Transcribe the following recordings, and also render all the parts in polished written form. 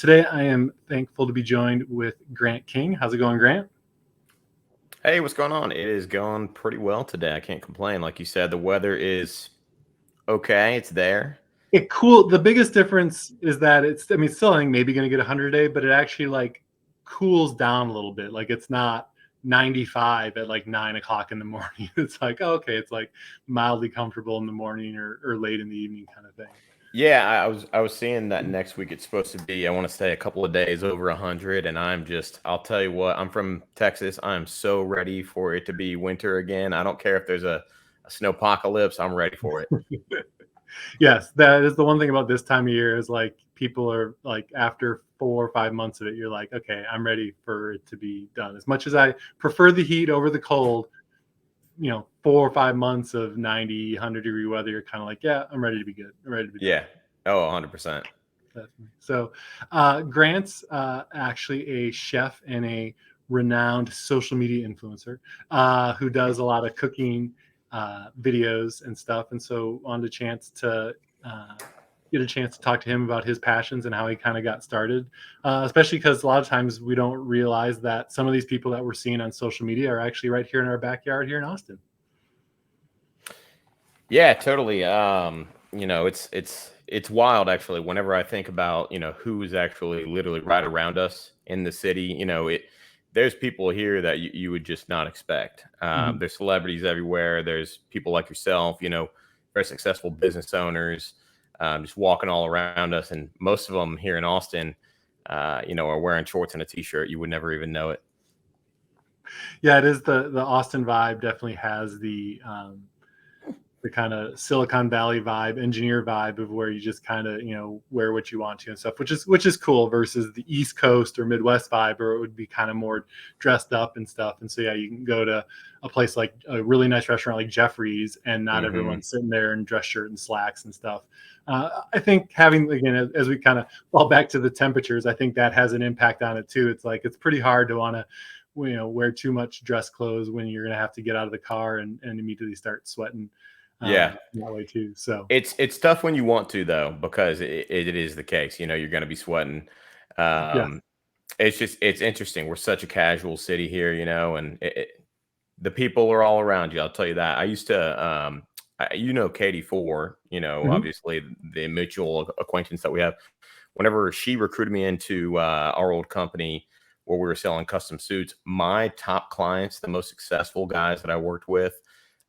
Today, I am thankful to be joined with Grant King. How's it going, Grant? Hey, what's going on? It is going pretty well today. I can't complain. Like you said, the weather is okay. It's there. The biggest difference is that it's still, I think, maybe going to get 100 a day, but it actually like cools down a little bit. Like it's not 95 at like 9 o'clock in the morning. It's like, oh, okay, it's like mildly comfortable in the morning or late in the evening kind of thing. Yeah, I was seeing that next week it's supposed to be, I want to say a couple of days over 100, and I'll tell you what, I'm from Texas. I'm so ready for it to be winter again. I don't care if there's a snowpocalypse. I'm ready for it. Yes, that is the one thing about this time of year is like people are like after 4 or 5 months of it, you're like, okay, I'm ready for it to be done. As much as I prefer the heat over the cold, 4 or 5 months of 90, 100-degree weather, you're kind of like, yeah, I'm ready to be good. I'm ready to be done. Yeah. Oh, 100%. Definitely. So, Grant's actually a chef and a renowned social media influencer who does a lot of cooking videos and stuff. And so, uh, get a chance to talk to him about his passions and how he kind of got started. Especially because a lot of times we don't realize that some of these people that we're seeing on social media are actually right here in our backyard here in Austin. Yeah, totally. It's wild actually. Whenever I think about who's actually literally right around us in the city, there's people here that you would just not expect. Mhm. There's celebrities everywhere. There's people like yourself, very successful business owners, just walking all around us, and most of them here in Austin, are wearing shorts and a t-shirt. You would never even know it. Yeah, it is the Austin vibe definitely has the kind of Silicon Valley vibe, engineer vibe of where you just kind of wear what you want to and stuff, which is cool versus the East Coast or Midwest vibe, or it would be kind of more dressed up and stuff. And so yeah, you can go to a place like a really nice restaurant like Jeffrey's, and not Hmm. everyone's sitting there in dress shirt and slacks and stuff. I think having again as we kind of fall back to the temperatures, I think that has an impact on it too. It's like it's pretty hard to want to wear too much dress clothes when you're going to have to get out of the car and immediately start sweating Yeah. that way too. So It's tough when you want to though, because it is the case. You're going to be sweating. yeah, Um, it's interesting. We're such a casual city here, and the people are all around you. I'll tell you that. I used to, Katie Four, hmm obviously the mutual acquaintance that we have. Whenever she recruited me into our old company where we were selling custom suits, my top clients, the most successful guys that I worked with,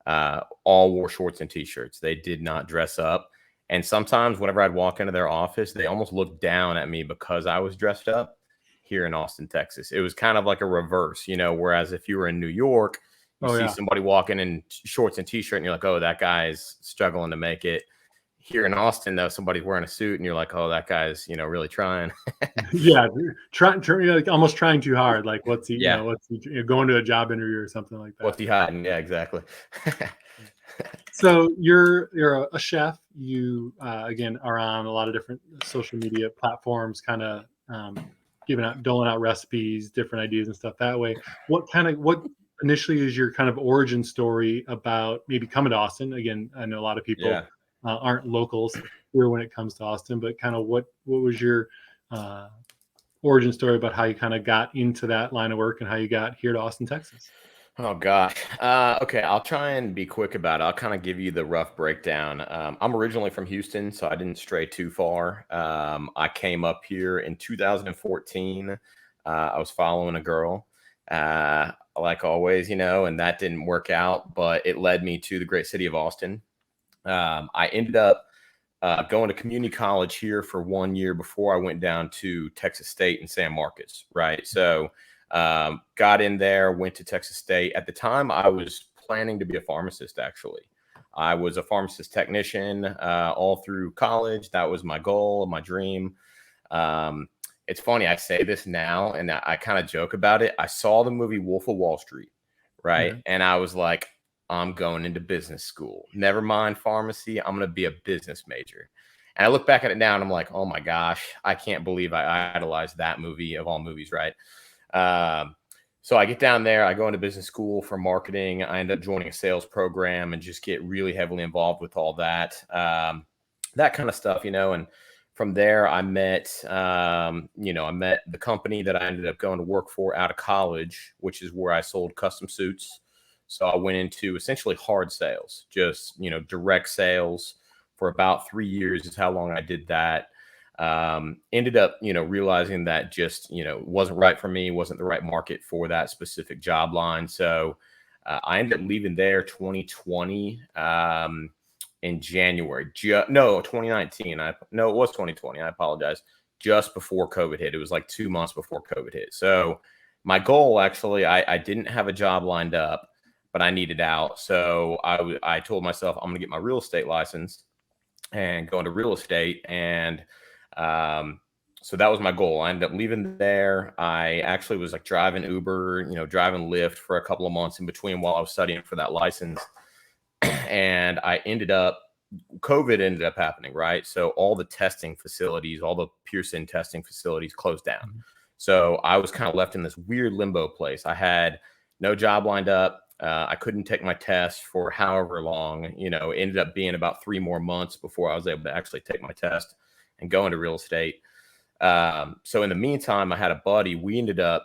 all wore shorts and t-shirts. They did not dress up. And sometimes whenever I'd walk into their office, they almost looked down at me because I was dressed up here in Austin, Texas. It was kind of like a reverse, whereas if you were in New York, you oh see yeah, somebody walking in shorts and t-shirt and you're like, oh, that guy's struggling to make it. Here in Austin, though, somebody's wearing a suit and you're like, oh, that guy's, really trying. yeah, like almost trying too hard. Like Yeah. what's he going to a job interview or something like that. What's he hiding? Yeah, exactly. So you're a chef. You again are on a lot of different social media platforms, kind of doling out recipes, different ideas and stuff that way. What initially is your kind of origin story about maybe coming to Austin? Again, I know a lot of people Yeah. aren't locals here when it comes to Austin, but kind of what was your uh, origin story about how you kind of got into that line of work and how you got here to Austin, Texas? Oh gosh. Okay, I'll try and be quick about it. I'll kind of give you the rough breakdown. I'm originally from Houston, so I didn't stray too far. I came up here in 2014. I was following a girl, like always, and that didn't work out, but it led me to the great city of Austin. I ended up going to community college here for 1 year before I went down to Texas State in San Marcos, right? So got in there, went to Texas State. At the time, I was planning to be a pharmacist, actually. I was a pharmacist technician all through college. That was my goal, my dream. It's funny, I say this now and I kind of joke about it. I saw the movie Wolf of Wall Street, right? Okay. And I was like, I'm going into business school. Never mind pharmacy. I'm going to be a business major. And I look back at it now and I'm like, oh my gosh, I can't believe I idolized that movie of all movies, right? Um, so I get down there, I go into business school for marketing. I end up joining a sales program and just get really heavily involved with all that, that kind of stuff, and From there, I met, I met the company that I ended up going to work for out of college, which is where I sold custom suits. So I went into essentially hard sales, just, direct sales for about 3 years is how long I did that. Ended up, realizing that just, wasn't right for me, wasn't the right market for that specific job line. So I ended up leaving there 2020. In January. No, 2019. No, it was 2020. I apologize. Just before COVID hit. It was like 2 months before COVID hit. So my goal, actually, I didn't have a job lined up, but I needed out. So I told myself I'm going to get my real estate license and go into real estate. And um, so that was my goal. I ended up leaving there. I actually was like driving Uber, driving Lyft for a couple of months in between while I was studying for that license. And COVID ended up happening, right? So all the testing facilities, all the Pearson testing facilities closed down. Mhm. So I was kind of left in this weird limbo place. I had no job lined up. I couldn't take my test for however long. It ended up being about 3 more months before I was able to actually take my test and go into real estate. So in the meantime, I had a buddy.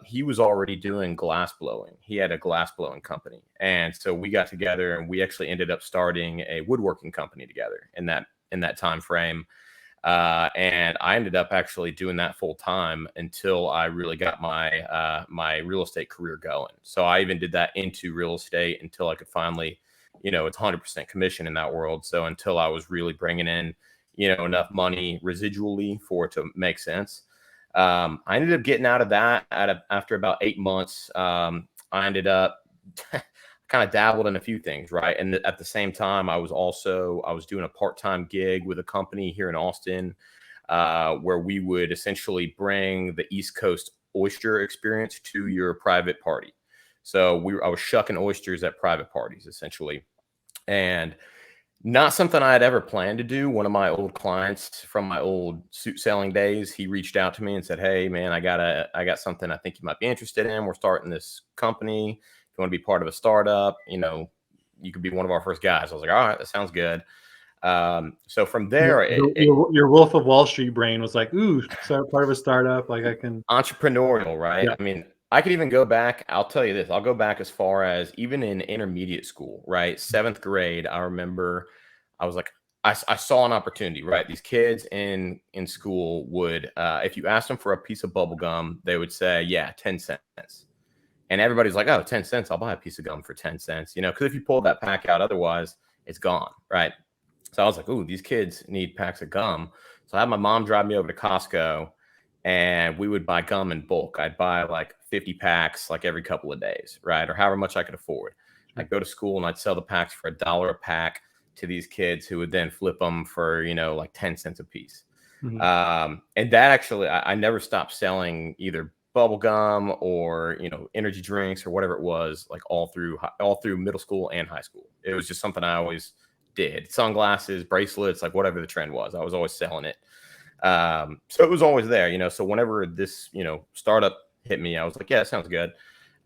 He was already doing glass blowing. He had a glass blowing company. And so we got together and we actually ended up starting a woodworking company together in that time frame. And I ended up actually doing that full time until I really got my real estate career going. So I even did that into real estate until I could finally, it's 100% commission in that world. So until I was really bringing in, enough money residually for it to make sense. I ended up getting out of that after about 8 months. I ended up kind of dabbled in a few things, right? And at the same time, I was doing a part-time gig with a company here in Austin, where we would essentially bring the East Coast oyster experience to your private party. So I was shucking oysters at private parties essentially, and not something I had ever planned to do. One of my old clients from my old suit selling days, he reached out to me and said, "Hey man, I got something I think you might be interested in. We're starting this company. If you want to be part of a startup, you could be one of our first guys." I was like, "All right, that sounds good." So from there, Your Wolf of Wall Street brain was like, "Ooh, start part of a startup. Like I can." entrepreneurial, right? Yeah. I mean, I could even go back. I'll tell you this. I'll go back as far as even in intermediate school, right? Seventh grade, I remember I was like, I saw an opportunity, right? These kids in school would, if you asked them for a piece of bubble gum, they would say, "Yeah, 10 cents." And everybody's like, "Oh, 10 cents. I'll buy a piece of gum for 10 cents." Because if you pull that pack out, otherwise it's gone, right? So I was like, "Ooh, these kids need packs of gum." So I had my mom drive me over to Costco and we would buy gum in bulk. I'd buy like 50 packs like every couple of days, right? Or however much I could afford. Sure. I'd go to school and I'd sell the packs for $1 a pack to these kids who would then flip them for, like 10 cents a piece. Mhm. And that actually, I never stopped selling either bubble gum or, energy drinks or whatever it was, like all through middle school and high school. It was just something I always did. Sunglasses, bracelets, like whatever the trend was, I was always selling it. So it was always there, so whenever this, startup hit me, I was like, yeah, that sounds good.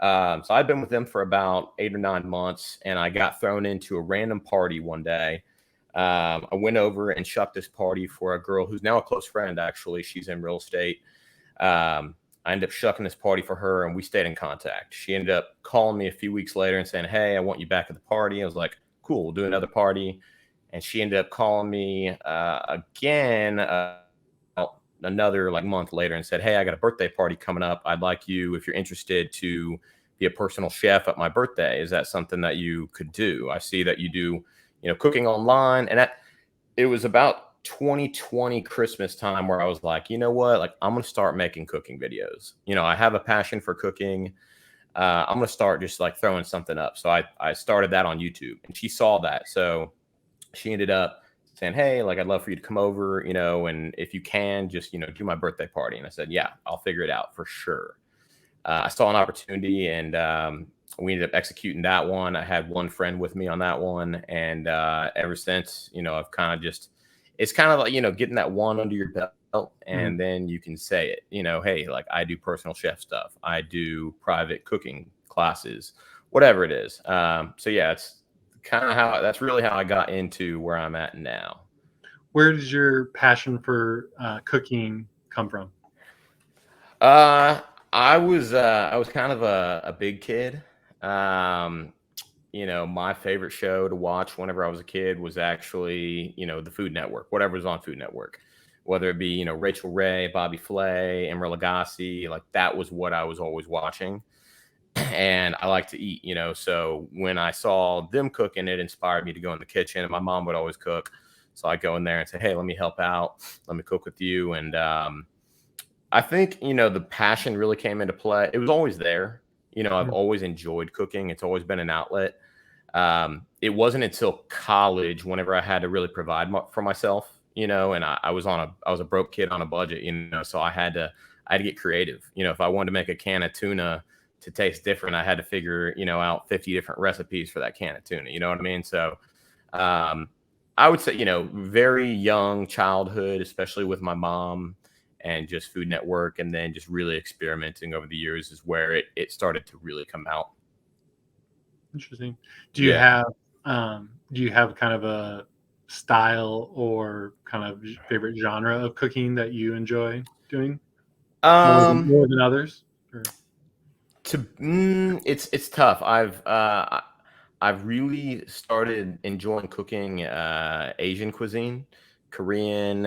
So I'd been with them for about 8 or 9 months and I got thrown into a random party one day. I went over and shucked this party for a girl who's now a close friend. Actually, she's in real estate. I ended up shucking this party for her and we stayed in contact. She ended up calling me a few weeks later and saying, "Hey, I want you back at the party." I was like, "Cool, we'll do another party." And she ended up calling me again another like month later and said, "Hey, I got a birthday party coming up. I'd like you, if you're interested, to be a personal chef at my birthday. Is that something that you could do? I see that you do, cooking online." And it was about 2020 Christmas time where I was like, you know what? Like, I'm going to start making cooking videos. I have a passion for cooking. I'm going to start just like throwing something up. So I started that on YouTube and she saw that. So she ended up saying, "Hey, like I'd love for you to come over, and if you can, just do my birthday party." And I said, "Yeah, I'll figure it out for sure." I saw an opportunity, and we ended up executing that one. I had one friend with me on that one, and ever since, I've kind of just it's kind of like getting that one under your belt, Mhm. and then you can say it. Hey, like I do personal chef stuff, I do private cooking classes, whatever it is. So yeah, it's kind of how that's really how I got into where I'm at now. Where does your passion for cooking come from? Uh, I was kind of a big kid. Um, my favorite show to watch whenever I was a kid was actually, the Food Network, whatever was on Food Network, whether it be, Rachel Ray, Bobby Flay, Emeril Lagasse, like that was what I was always watching. And I like to eat, so when I saw them cooking, it inspired me to go in the kitchen, and my mom would always cook. So I go in there and say, hey, let me help out. Let me cook with you. And I think, the passion really came into play. It was always there. I've Yeah, always enjoyed cooking. It's always been an outlet. It wasn't until college, whenever I had to really provide for myself, and I was a broke kid on a budget, so I had to get creative. If I wanted to make a can of tuna to taste different, I had to figure, out 50 different recipes for that can of tuna. You know what I mean? So, um, I would say, very young childhood, especially with my mom and just Food Network, and then just really experimenting over the years is where it started to really come out. interesting. Yeah. Do you have kind of a style or kind of favorite genre of cooking that you enjoy doing Um, more than others? Or, it's tough. I've really started enjoying cooking Asian cuisine, Korean,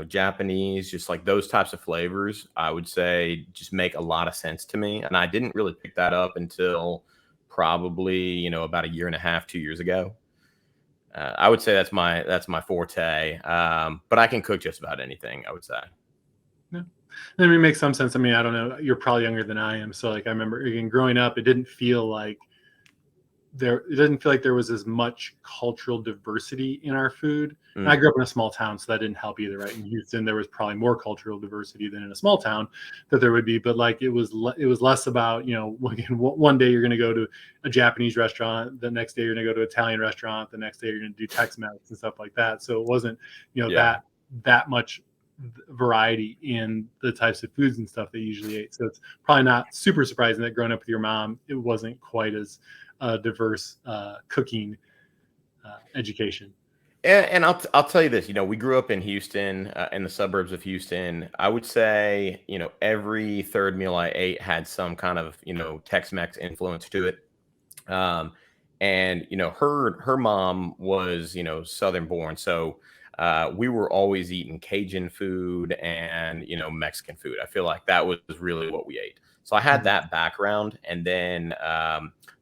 Japanese, just like those types of flavors. I would say just make a lot of sense to me, and I didn't really pick that up until probably about a year and a half, 2 years ago. I would say that's my forte, but I can cook just about anything, I would say. no. I mean, it makes some sense. I mean, I don't know. You're probably younger than I am, so like I remember again growing up, it didn't feel like there was as much cultural diversity in our food. And I Mm, grew up in a small town, so that didn't help either, right? In Houston, there was probably more cultural diversity than in a small town that there would be. But like it was less about one day you're going to go to a Japanese restaurant, the next day you're going to go to an Italian restaurant, the next day you're going to do Tex-Mex and stuff like that. So it wasn't yeah. that much variety in the types of foods and stuff they usually ate. So it's probably not super surprising that growing up with your mom, it wasn't quite as diverse cooking education. And I'll tell you this, we grew up in Houston, in the suburbs of Houston. I would say, every third meal I ate had some kind of, Tex-Mex influence to it. Um, and her mom was, Southern born, so we were always eating Cajun food and Mexican food. I feel like that was really what we ate. So I had Mhm. that background, and then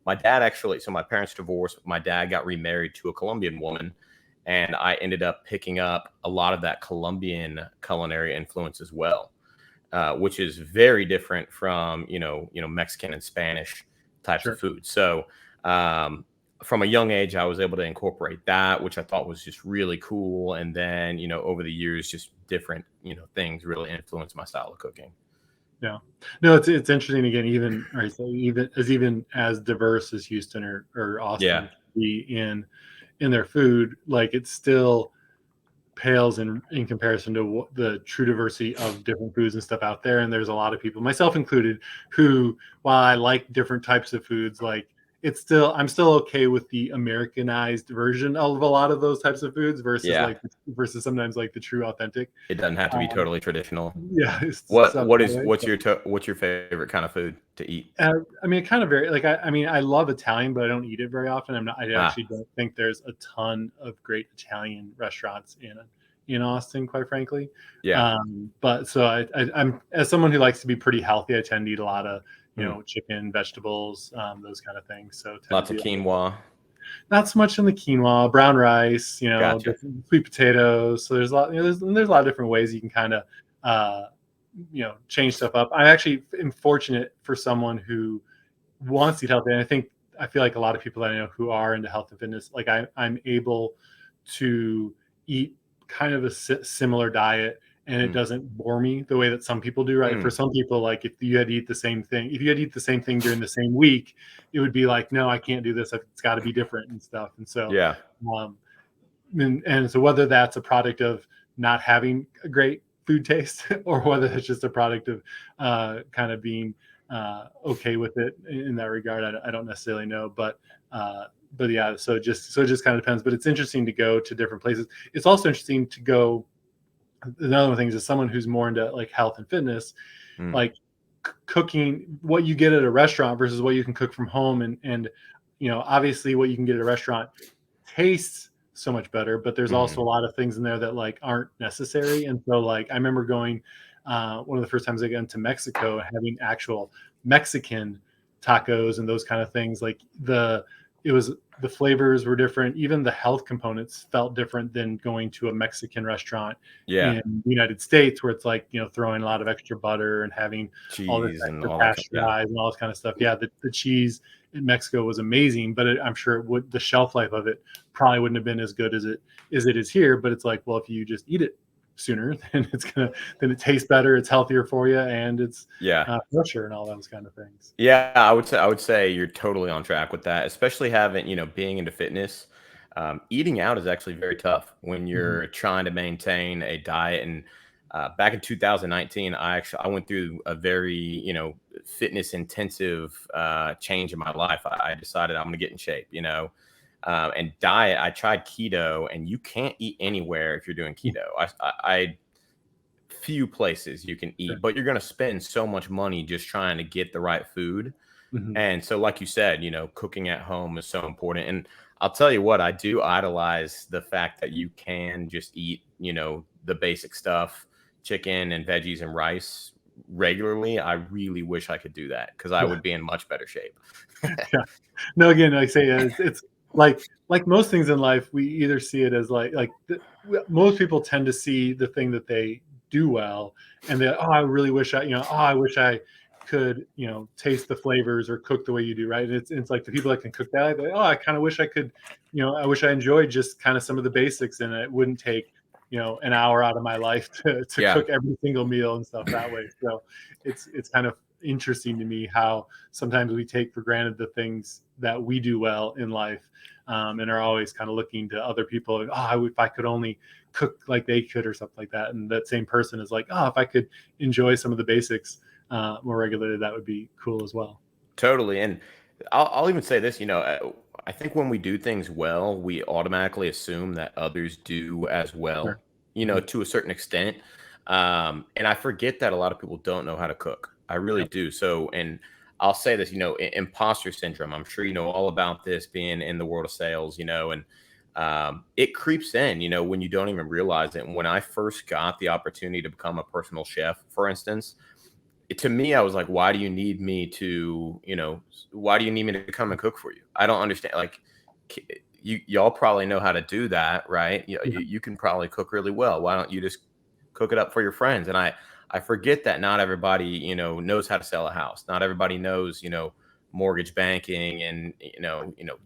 my dad actually. So my parents divorced. My dad got remarried to a Colombian woman, and I ended up picking up a lot of that Colombian culinary influence as well, which is very different from Mexican and Spanish types of Sure. food. So um, from a young age, I was able to incorporate that, which I thought was just really cool. And then over the years, just different things really influenced my style of cooking. Yeah. No, it's interesting again, even right. So even as diverse as Houston or Yeah, Austin can be in their food, like it's still pales in comparison to the true diversity of different foods and stuff out there. And there's a lot of people, myself included, who, while I like different types of foods, like I'm still okay with the Americanized version of a lot of those types of foods yeah. versus sometimes like the true authentic. It doesn't have to be Um, totally traditional. yeah, it's What stuff what that is way. what's your favorite kind of food to eat? I mean, it kind of very like I mean, I love Italian, but I don't eat it very often. I Ah, actually don't think there's a ton of great Italian restaurants in Austin, quite frankly. yeah. But so I'm as someone who likes to be pretty healthy, I tend to eat a lot of Hmm. chicken, vegetables, those kind of things. So tend to Lots of be quinoa. not so much in the quinoa, brown rice, Gotcha. different sweet potatoes. So there's a lot, there's a lot of different ways you can kind of, uh, change stuff up. I actually am fortunate for someone who wants to eat healthy. And I feel like a lot of people that I know who are into health and fitness, like I'm able to eat kind of a similar diet and it Mm, doesn't bore me the way that some people do, right? For mm, some people, like if you had to eat the same thing, if you had to eat the same thing during the same week, it would be like, no, I can't do this. It's got to be different and stuff. And so, yeah. um, and so whether that's a product of not having a great food taste or whether it's just a product of kind of being okay with it in that regard, I don't necessarily know. But but yeah, so it just kind of depends. But it's interesting to go to different places. It's also interesting to go. Another thing is, as someone who's more into like health and fitness, Mm, like cooking what you get at a restaurant versus what you can cook from home, and obviously what you can get at a restaurant tastes so much better, but there's also a mhm. lot of things in there that like aren't necessary. And so like I remember going one of the first times I got into Mexico, having actual Mexican tacos and those kind of things. Like it was the flavors were different. Even the health components felt different than going to a Mexican restaurant Yeah, in the United States, where it's like throwing a lot of extra butter and having all this cheese and extra all that. Yeah, pasteurized and all this kind of stuff. Yeah, the cheese in Mexico was amazing, but I'm sure the shelf life of it probably wouldn't have been as good as it is here. But it's like, well, if you just eat it sooner, then it tastes better, it's healthier for you, and it's yeah. fresher and all those kind of things. Yeah, I would say you're totally on track with that, especially having, being into fitness. Eating out is actually very tough when Mhm. you're trying to maintain a diet. And back in 2019, I went through a very, fitness intensive change in my life. I decided I'm going to get in shape, and diet. I tried keto, and you can't eat anywhere if you're doing keto. I few places you can Sure. eat, but you're going to spend so much money just trying to get the right food. Mhm. And so, like you said, cooking at home is so important. And I'll tell you what, I do idolize the fact that you can just eat, the basic stuff, chicken and veggies and rice regularly. I really wish I could do that because I Yeah. would be in much better shape. Yeah. No, again, like I say, it's like most things in life, we either see it as most people tend to see the thing that they do well, and they, oh, I really wish I wish I could, taste the flavors or cook the way you do, right? And it's like the people that can cook that, oh, I kind of wish I could, I wish I enjoyed just kind of some of the basics, and it wouldn't take, an hour out of my life to Yeah, cook every single meal and stuff that way. So it's kind of interesting to me how sometimes we take for granted the things that we do well in life, and are always kind of looking to other people. Oh, if I could only cook like they could or something like that. And that same person is like, oh, if I could enjoy some of the basics more regularly, that would be cool as well. totally. And I'll even say this, I think when we do things well, we automatically assume that others do as Sure. well, Mhm. to a certain extent. And I forget that a lot of people don't know how to cook. I really Yep. do. So, and I'll say this, imposter syndrome. I'm sure you know all about this being in the world of sales, and it creeps in, when you don't even realize it. And when I first got the opportunity to become a personal chef, for instance, to me, I was like, why do you need me to, why do you need me to come and cook for you? I don't understand. Like, y'all probably know how to do that, right? Yeah. You can probably cook really well. Why don't you just cook it up for your friends? And I forget that not everybody, knows how to sell a house. Not everybody knows, mortgage banking and,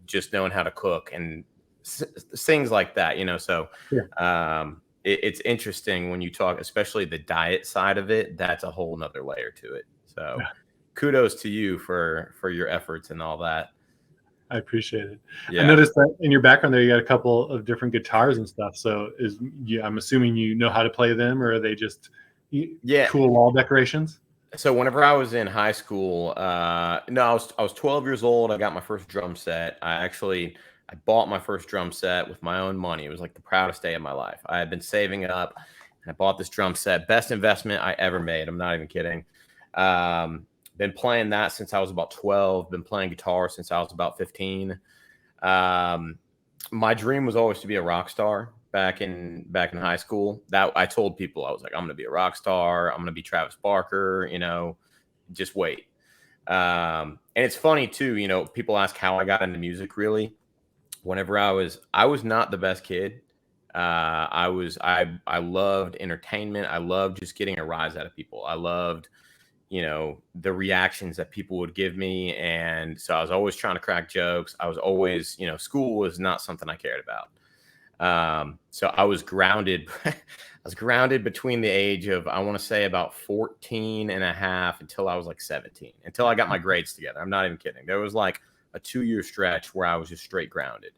just knowing how to cook and things like that, So, Yeah. it's interesting when you talk, especially the diet side of it. That's a whole nother layer to it. So, Yeah. kudos to you for your efforts and all that. I appreciate it. I Yeah, noticed that in your background there, you got a couple of different guitars and stuff. So I'm assuming you know how to play them, or are they just yeah. cool wall decorations? So whenever I was in high school, no, I was 12 years old. I got my first drum set. I bought my first drum set with my own money. It was like the proudest day of my life. I had been saving up, and I bought this drum set. Best investment I ever made. I'm not even kidding. Been playing that since I was about 12. Been playing guitar since I was about 15. Um, my dream was always to be a rock star back in high school. That I told people, I was like, I'm gonna be a rock star. I'm gonna be Travis Barker. Just wait. And it's funny too. People ask how I got into music. Really, whenever I was not the best kid. I loved entertainment. I loved just getting a rise out of people. I loved the reactions that people would give me. And so I was always trying to crack jokes. I was always, school was not something I cared about. So I was grounded. I was grounded between the age of, I want to say, about 14 and a half until I was like 17, until I got my grades together. I'm not even kidding. There was like a 2 year stretch where I was just straight grounded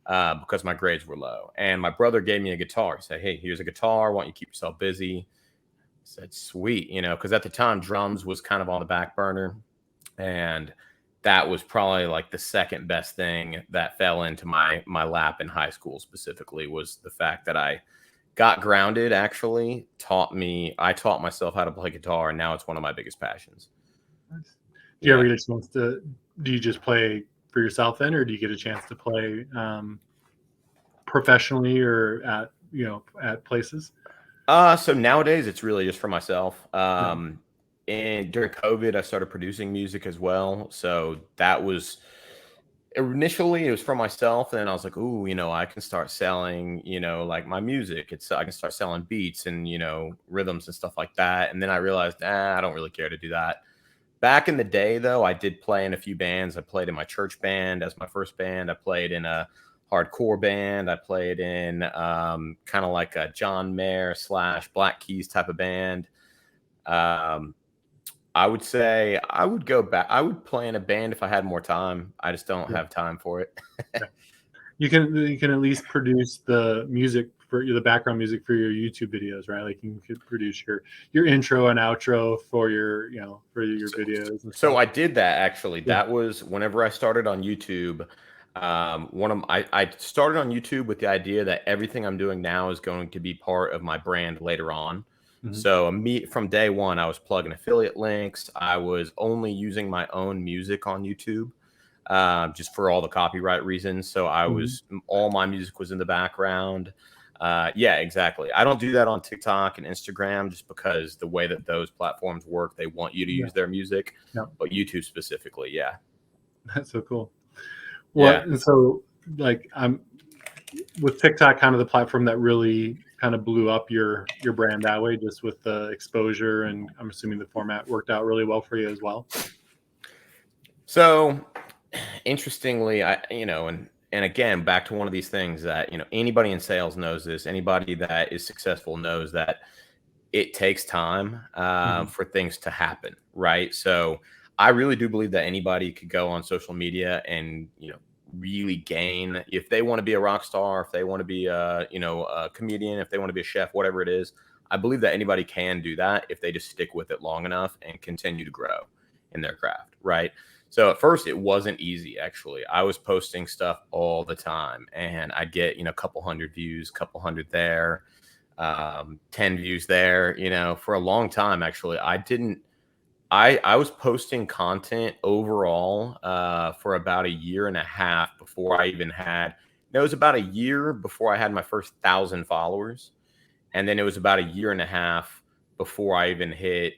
because my grades were low. And my brother gave me a guitar. He said, hey, here's a guitar. Why don't you keep yourself busy? Said, sweet, because at the time drums was kind of on the back burner. And that was probably like the second best thing that fell into my lap in high school specifically, was the fact that I got grounded. Actually I taught myself how to play guitar, and now it's one of my biggest passions. Nice. Do you ever Yeah. get a chance to? Do you just play for yourself then, or do you get a chance to play professionally or at at places? So nowadays it's really just for myself. Yeah. And during COVID, I started producing music as well. So that was initially it was for myself. And then I was like, ooh, I can start selling, like my music. I can start selling beats and, rhythms and stuff like that. And then I realized, I don't really care to do that. Back in the day, though, I did play in a few bands. I played in my church band as my first band. I played in a hardcore band. I played in kind of like a John Mayer / Black Keys type of band. Um, I would say I would go back. I would play in a band if I had more time. I just don't Yeah. have time for it. Yeah. You can at least produce the music for the background music for your YouTube videos, right? Like you could produce your intro and outro for your for your So, videos and so stuff. I did that actually. Yeah. That was whenever I started on YouTube. I started on YouTube with the idea that everything I'm doing now is going to be part of my brand later on. Hmm. So from day one, I was plugging affiliate links. I was only using my own music on YouTube, just for all the copyright reasons. So Hmm. all my music was in the background. Yeah, exactly. I don't do that on TikTok and Instagram just because the way that those platforms work, they want you to Yeah. use their music, Yeah. but YouTube specifically, yeah. That's so cool. Yeah. And so like I'm with TikTok, kind of the platform that really kind of blew up your brand that way, just with the exposure, and I'm assuming the format worked out really well for you as well. So interestingly, and again, back to one of these things that, anybody in sales knows this, anybody that is successful knows that it takes time Hmm. for things to happen, right? So I really do believe that anybody could go on social media and, really gain, if they want to be a rock star, if they want to be a comedian, if they want to be a chef, whatever it is. I believe that anybody can do that if they just stick with it long enough and continue to grow in their craft, right? So at first it wasn't easy. Actually, I was posting stuff all the time and I'd get, a couple hundred views, couple hundred there, 10 views there, for a long time. Actually, I was posting content overall for about a year and a half before I even had, it was about a year before I had my first 1,000 followers. And then it was about a year and a half before I even hit,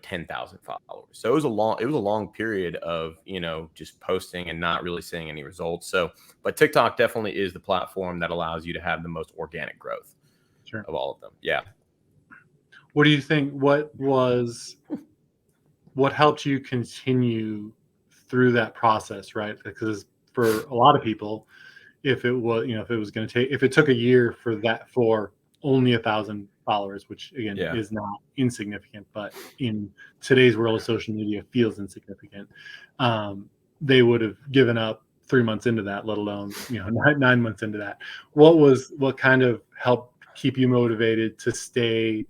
10,000 followers. So it was a long period of, just posting and not really seeing any results. So, but TikTok definitely is the platform that allows you to have the most organic growth Sure. of all of them. Yeah. What do you think? What helped you continue through that process, right? Because for a lot of people, if it was if it was going to take if it took a year for only 1,000 followers, which again Yeah. is not insignificant, but in today's world of social media feels insignificant, they would have given up 3 months into that, let alone 9 months into that. What kind of helped keep you motivated to stay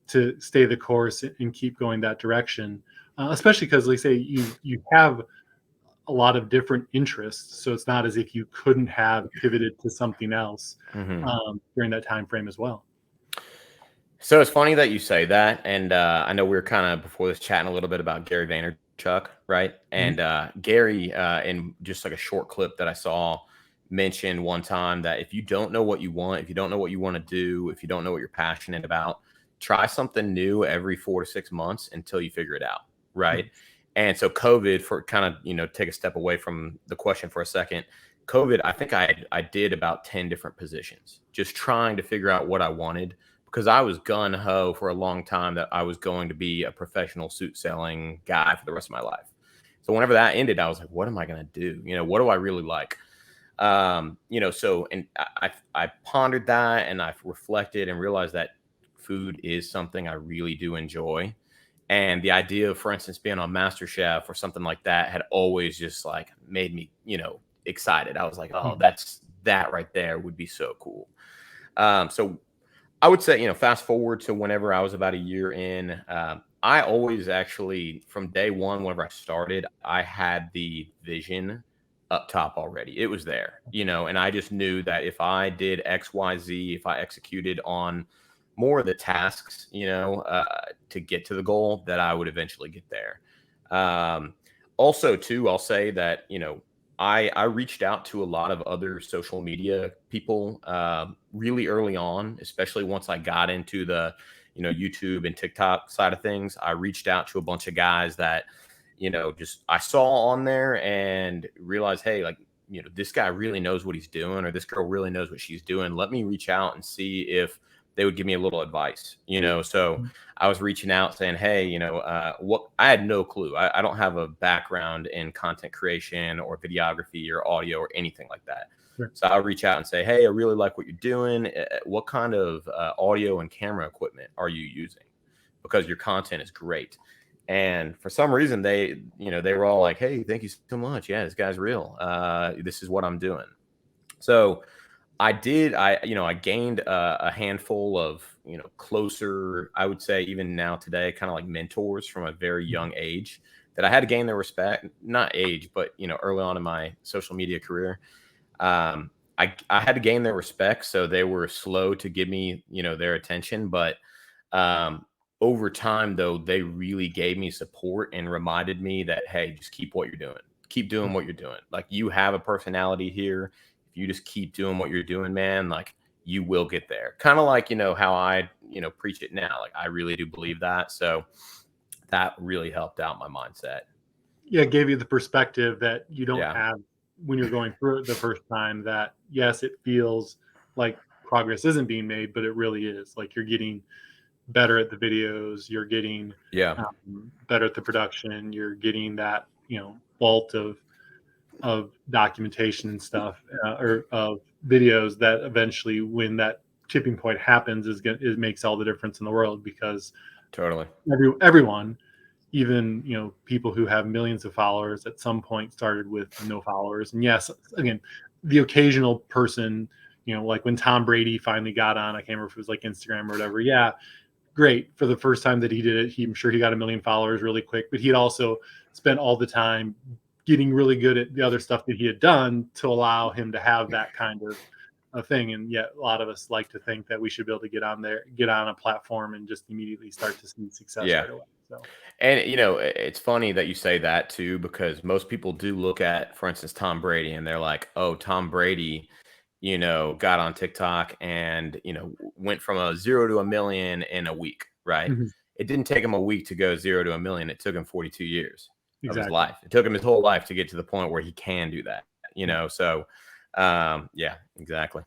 the course and keep going that direction, especially because, like, say, you have a lot of different interests, so it's not as if you couldn't have pivoted to something else Hmm. during that time frame as well. So it's funny that you say that. And I know we were kind of before this chatting a little bit about Gary Vaynerchuk, right? Mhm. And Gary, in just like a short clip that I saw, mentioned one time that if you don't know what you want, if you don't know what you want to do, if you don't know what you're passionate about, try something new every 4 to 6 months until you figure it out, right? Mhm. And so COVID, for kind of, take a step away from the question for a second. COVID, I think I did about 10 different positions, just trying to figure out what I wanted, because I was gun ho for a long time that I was going to be a professional suit selling guy for the rest of my life. So whenever that ended, I was like, what am I going to do? What do I really like? So, and I pondered that and I've reflected and realized that food is something I really do enjoy. And the idea of, for instance, being on MasterChef or something like that had always just like made me, excited. I was like, oh, Mhm. that right there would be so cool. So I would say, fast forward to whenever I was about a year in, I always actually, from day one, whenever I started, I had the vision up top already. It was there, and I just knew that if I did X, Y, Z, if I executed on more of the tasks, to get to the goal, that I would eventually get there. Um, Also, too, I'll say that, I reached out to a lot of other social media people really early on, especially once I got into the YouTube and TikTok side of things. I reached out to a bunch of guys that just I saw on there and realized, hey, like this guy really knows what he's doing, or this girl really knows what she's doing. Let me reach out and see if they would give me a little advice. So I was reaching out saying, hey, what I had no clue. I don't have a background in content creation or videography or audio or anything like that. Sure. So I'll reach out and say, hey, I really like what you're doing. What kind of audio and camera equipment are you using? Because your content is great. And for some reason, they were all like, hey, thank you so much. Yeah, this guy's real. This is what I'm doing. So I gained a handful of, closer, I would say even now today, kind of like mentors from a very young age that I had to gain their respect, not age, but, early on in my social media career. I had to gain their respect. So they were slow to give me, their attention. But um, over time, though, they really gave me support and reminded me that, hey, just keep what you're doing. Keep doing what you're doing. Like, you have a personality here. If you just keep doing what you're doing, man, like, you will get there. Kind of like, how I, preach it now. Like, I really do believe that. So that really helped out my mindset. Yeah, it gave you the perspective that you don't Yeah. have when you're going through it the first time, that yes, it feels like progress isn't being made, but it really is. Like, you're getting better at the videos, you're getting Yeah. better at the production, you're getting that, vault of documentation and stuff, or of videos, that eventually, when that tipping point happens, it makes all the difference in the world, because Totally. everyone, even people who have millions of followers, at some point started with no followers. And yes, again, the occasional person, like when Tom Brady finally got on, I can't remember if it was like Instagram or whatever. Yeah, great. For the first time that he did it, I'm sure he got a million followers really quick, but he'd also spent all the time getting really good at the other stuff that he had done to allow him to have that kind of a thing. And yet a lot of us like to think that we should be able to get on a platform and just immediately start to see success Yeah. right away. So And it's funny that you say that too, because most people do look at, for instance, Tom Brady, and they're like, "Oh, Tom Brady, got on TikTok and went from a 0 to 1 million in a week." Right? mhm, It didn't take him a week to go 0 to 1 million. It took him 42 years of his exactly. life. It took him his whole life to get to the point where he can do that. Yeah. So yeah, exactly.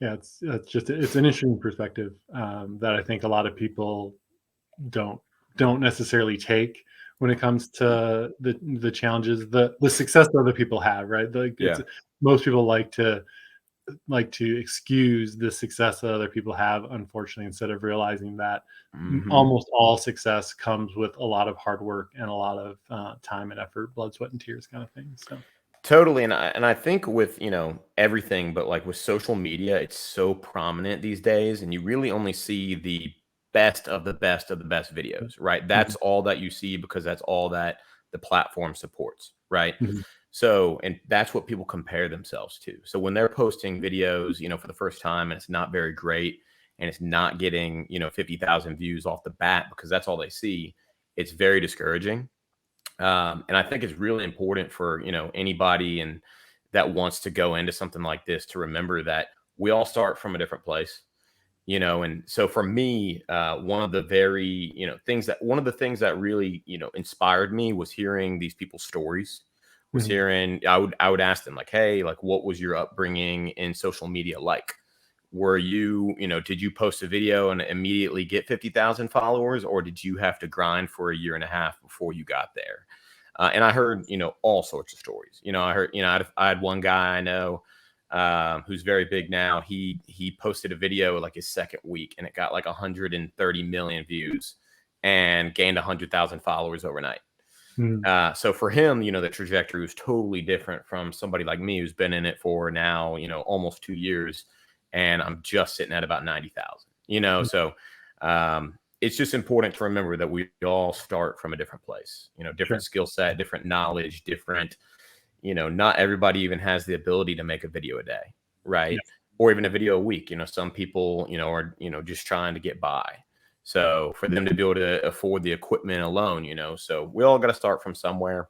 Yeah, it's an interesting perspective, that I think a lot of people don't don't necessarily take when it comes to the challenges, the success that other people have, right? Like, it's Yeah. most people like to excuse the success that other people have, unfortunately, instead of realizing that Hmm. almost all success comes with a lot of hard work and a lot of time and effort, blood, sweat, and tears, kind of thing. So, Totally, and I think with, everything, but, like, with social media, it's so prominent these days, and you really only see the best of the best of the best videos, right? mhm, That's all that you see because that's all that the platform supports, right? mhm, So, and that's what people compare themselves to. So when they're posting videos, for the first time, and it's not very great, and it's not getting, 50,000 views off the bat because that's all they see, it's very discouraging. And I think it's really important for anybody and that wants to go into something like this to remember that we all start from a different place. And so for me, one of the very things that one of the things that really inspired me was hearing these people's stories. Was mhm, hearing I would ask them, like, hey, like, what was your upbringing in social media like? Were you, did you post a video and immediately get 50,000 followers, or did you have to grind for a year and a half before you got there? And I heard, all sorts of stories. I heard, I had one guy I know who's very big now. He posted a video like his second week, and it got like 130 million views and gained 100,000 followers overnight. mhm, So for him, the trajectory was totally different from somebody like me who's been in it for now, almost 2 years, and I'm just sitting at about 90,000. mhm. So it's just important to remember that we all start from a different place, different Sure. skill set, different knowledge, different, not everybody even has the ability to make a video a day, Yeah. right? Or even a video a week. Some people, are, just trying to get by. So for them to be able to afford the equipment alone, so we all got to start from somewhere.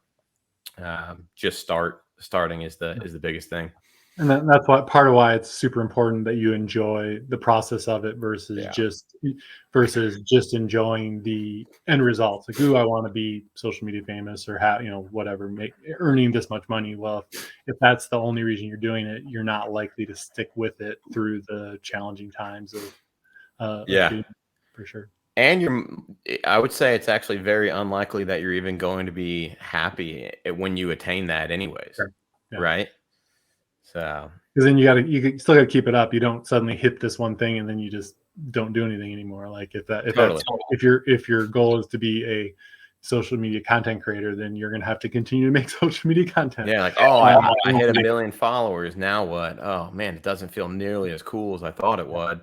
Just starting is the biggest thing. And that's what part of why it's super important that you enjoy the process of it Yeah. versus just enjoying the end results. Like, ooh, I want to be social media famous or have, whatever, earning this much money. Well, if that's the only reason you're doing it, you're not likely to stick with it through the challenging times of Yeah. doing it, for sure. And I would say it's actually very unlikely that you're even going to be happy when you attain that anyways. Sure. Yeah. Right. So, Because then you still got to keep it up. You don't suddenly hit this one thing and then you just don't do anything anymore. Like totally. if your goal is to be a social media content creator, then you're going to have to continue to make social media content. Yeah. Like, oh, I hit a Like, million followers. Now what? Oh man, it doesn't feel nearly as cool as I thought it would.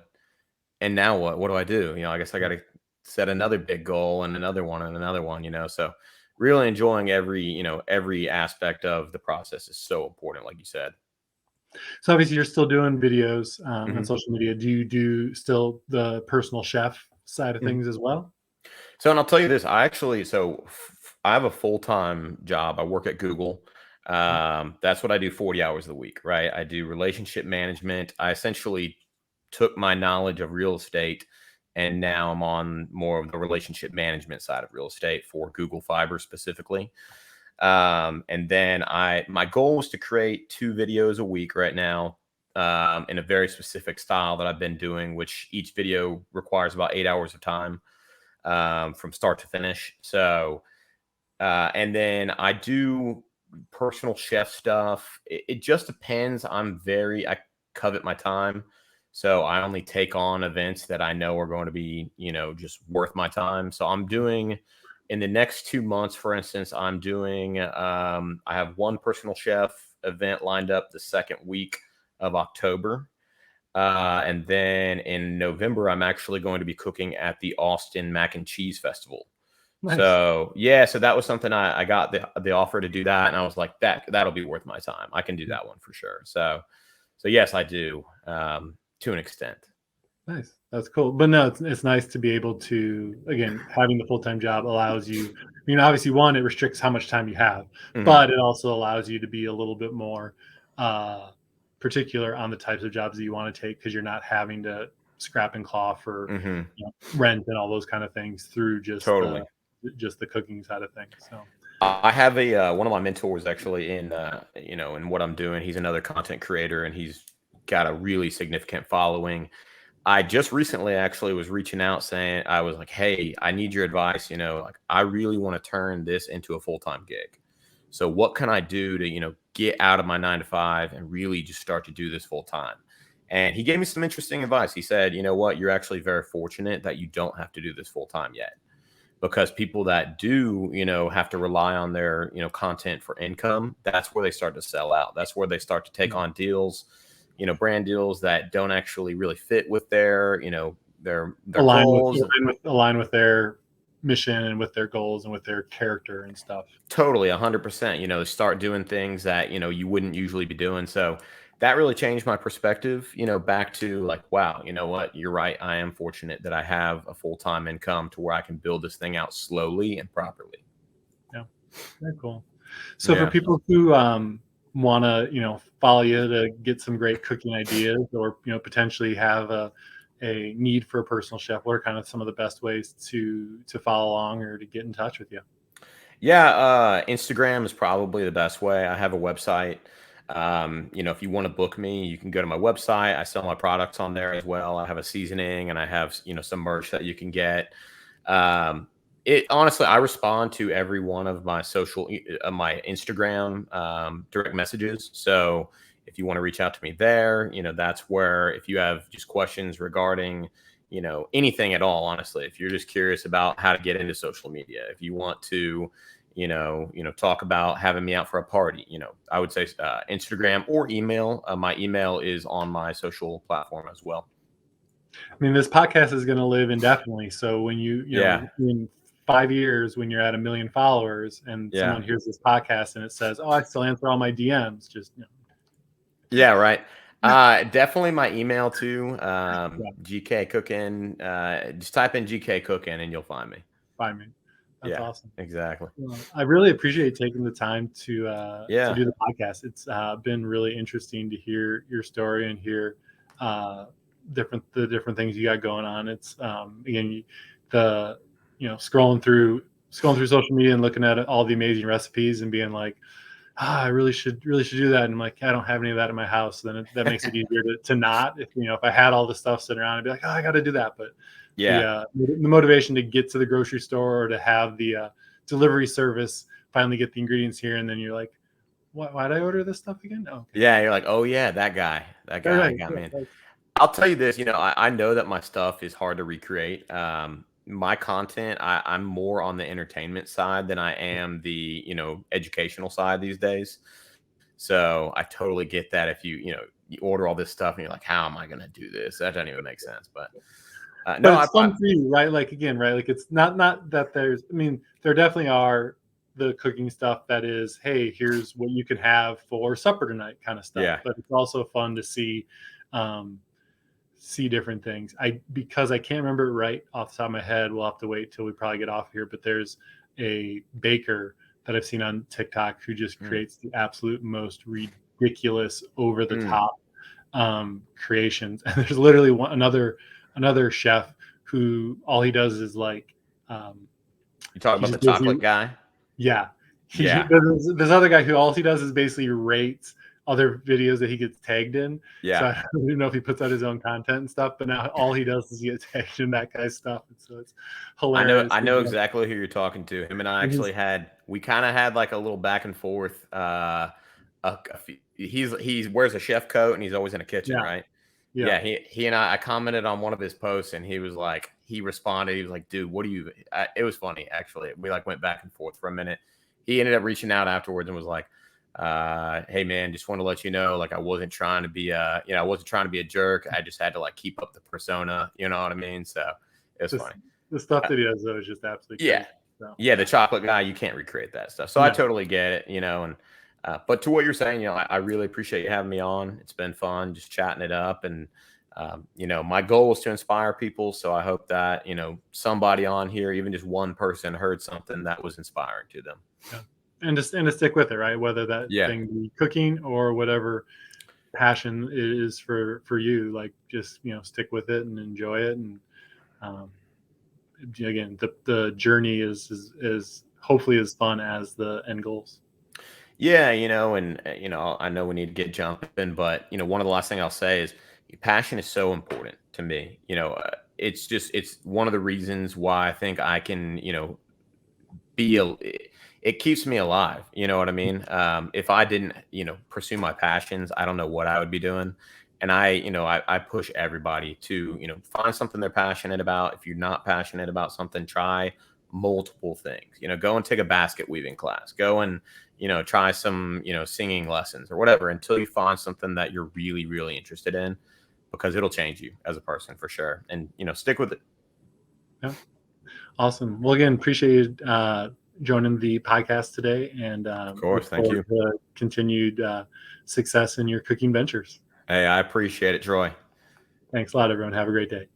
And now what? What do I do? I guess I got to set another big goal and another one and another one, so really enjoying every aspect of the process is so important. Like you said. so obviously you're still doing videos on Mhm. social media. Do you do still the personal chef side of Mhm. things as well? So, and I'll tell you this, I have a full-time job. I work at Google. That's what I do 40 hours a week, right? I do relationship management. I essentially took my knowledge of real estate and now I'm on more of the relationship management side of real estate for Google Fiber specifically. And then my goal is to create 2 videos a week right now, in a very specific style that I've been doing, which each video requires about 8 hours of time, from start to finish. So, and then I do personal chef stuff. It just depends. I covet my time. So I only take on events that I know are going to be, just worth my time. So I'm doing in the next 2 months, for instance, I have one personal chef event lined up the second week of October. And then in November, I'm actually going to be cooking at the Austin Mac and Cheese Festival. Nice. So yeah, so that was something I got the offer to do that, and I was like, that'll be worth my time. I can do that one for sure. So yes, I do, to an extent. Nice. That's cool. But no, it's nice to be able to, again, having the full-time job allows you, obviously one, it restricts how much time you have, Hmm. but it also allows you to be a little bit more uh, particular on the types of jobs that you want to take because you're not having to scrap and claw for, Hmm. rent and all those kind of things through Totally. just the cooking side of things. So I have one of my mentors actually in what I'm doing. He's another content creator, and he's got a really significant following. I just recently actually was reaching out saying, I was like, hey, I need your advice. Like I really want to turn this into a full-time gig. So what can I do to, get out of my 9 to 5 and really just start to do this full time? And he gave me some interesting advice. He said, you know what, you're actually very fortunate that you don't have to do this full time yet, because people that do, have to rely on their, content for income, that's where they start to sell out. That's where they start to take on deals, brand deals that don't actually really fit with their, their goals. align with their mission and with their goals and with their character and stuff. Totally, 100%. Start doing things that, you wouldn't usually be doing. So that really changed my perspective, back to like, wow, you know what? You're right. I am fortunate that I have a full-time income to where I can build this thing out slowly and properly. Yeah, very cool. So for Yeah. people who want to, follow you to get some great cooking ideas, or potentially have a need for a personal chef, what are kind of some of the best ways to follow along or to get in touch with you? Yeah, Instagram is probably the best way. I have a website. If you want to book me, you can go to my website. I sell my products on there as well. I have a seasoning and I have, some merch that you can get. Um, it honestly, I respond to every one of my my Instagram, direct messages. So if you want to reach out to me there, that's where, if you have just questions regarding, anything at all, honestly, if you're just curious about how to get into social media, if you want to, talk about having me out for a party, I would say, Instagram or email. My email is on my social platform as well. I mean, this podcast is going to live indefinitely. So when you Yeah. know, in 5 years, when you're at 1 million followers and Yeah. someone hears this podcast and it says, "Oh, I still answer all my DMs," just Yeah, right. Definitely my email too. yeah, GK Cookin. Just type in GK Cookin and you'll find me. find me. That's Yeah, awesome. exactly. Well, I really appreciate taking the time to Yeah. do the podcast. It's been really interesting to hear your story and hear uh, the different things you got going on. It's again the scrolling through social media and looking at all the amazing recipes and being like, I really should do that. And I'm like, I don't have any of that in my house. Then that makes it easier to not. If I had all the stuff sitting around, I'd be like, oh, I got to do that. But Yeah. the motivation to get to the grocery store or to have the delivery service finally get the ingredients here, and then you're like, why did I order this stuff again? Oh, okay. Yeah. You're like, oh yeah, that guy. That All guy right. got Yeah, me in. that's I'll tell you this, I know that my stuff is hard to recreate. My content, I'm more on the entertainment side than I am the, educational side these days. So I totally get that if you order all this stuff and you're like, how am I going to do this? That doesn't even make sense. But but no, it's fun for you, right? Like again, right? Like it's not that there's. I mean, there definitely are the cooking stuff that is, hey, here's what you can have for supper tonight, kind of stuff. yeah. But it's also fun to um, see different things. Because I can't remember it right off the top of my head. We'll have to wait till we probably get off here. But there's a baker that I've seen on TikTok who just Mm, creates the absolute most ridiculous, over the mm. top creations. And there's literally another chef who all he does is like You talk he about the just basically chocolate guy? yeah. Yeah. There's this other guy who all he does is basically rates other videos that he gets tagged in. So Yeah. I don't even know if he puts out his own content and stuff, but now all he does is get tagged in that guy's stuff. And so it's hilarious. I know exactly who you're talking to. Him and I And actually we kind of had like a little back and forth. He wears a chef coat and he's always in a kitchen, yeah, right? yeah. Yeah, he and I commented on one of his posts and he was like, he responded, he was like, dude, what do you, it was funny actually. We like went back and forth for a minute. He ended up reaching out afterwards and was like, hey man, just want to let you know, like I wasn't trying to be I wasn't trying to be a jerk. I just had to like keep up the persona, you know what I mean? So it was Just funny. the stuff Uh, that he does though is just absolutely yeah. crazy. So Yeah, the chocolate guy, you can't recreate that stuff. So I no, totally get it, and but to what you're saying, I really appreciate you having me on. It's been fun just chatting it up, and my goal is to inspire people. So I hope that somebody on here, even just one person, heard something that was inspiring to them. yeah. And to stick with it, right? Whether that Yeah, thing be cooking or whatever passion it is for you, like just stick with it and enjoy it. And um, again, the journey is hopefully as fun as the end goals. yeah, and I know we need to get jumping, but one of the last thing I'll say is passion is so important to me. It's one of the reasons why I think I can be a it keeps me alive. You know what I mean? If I didn't, pursue my passions, I don't know what I would be doing. And I push everybody to, find something they're passionate about. If you're not passionate about something, try multiple things. Go and take a basket weaving class. Go and, try some, singing lessons or whatever until you find something that you're really, really interested in, because it'll change you as a person for sure. And, stick with it. Yeah, awesome. Well, again, appreciate you joining the podcast today, and Of look course. Thank forward you. to continued success in your cooking ventures. Hey, I appreciate it, Troy. Thanks a lot, everyone. Have a great day.